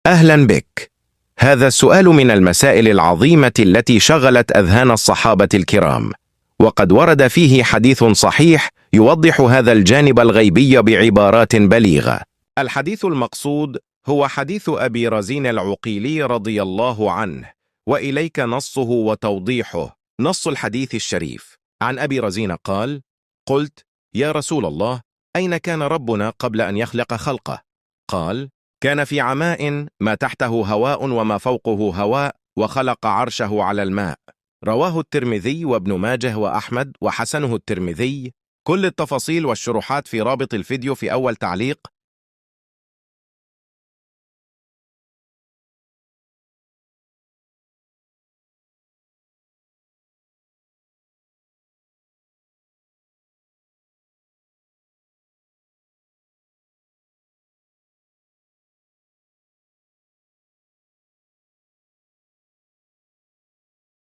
أهلا بك. هذا السؤال من المسائل العظيمة التي شغلت أذهان الصحابة الكرام، وقد ورد فيه حديث صحيح يوضح هذا الجانب الغيبي بعبارات بليغة. الحديث المقصود هو حديث أبي رزين العقيلي رضي الله عنه، وإليك نصه وتوضيحه. نص الحديث الشريف: عن أبي رزين قال: قلت: يا رسول الله، أين كان ربنا قبل أن يخلق خلقه؟ قال: كان في عماء ما تحته هواء وما فوقه هواء، وخلق عرشه على الماء. رواه الترمذي وابن ماجه وأحمد، وحسنه الترمذي. كل التفاصيل والشروحات في رابط الفيديو في أول تعليق.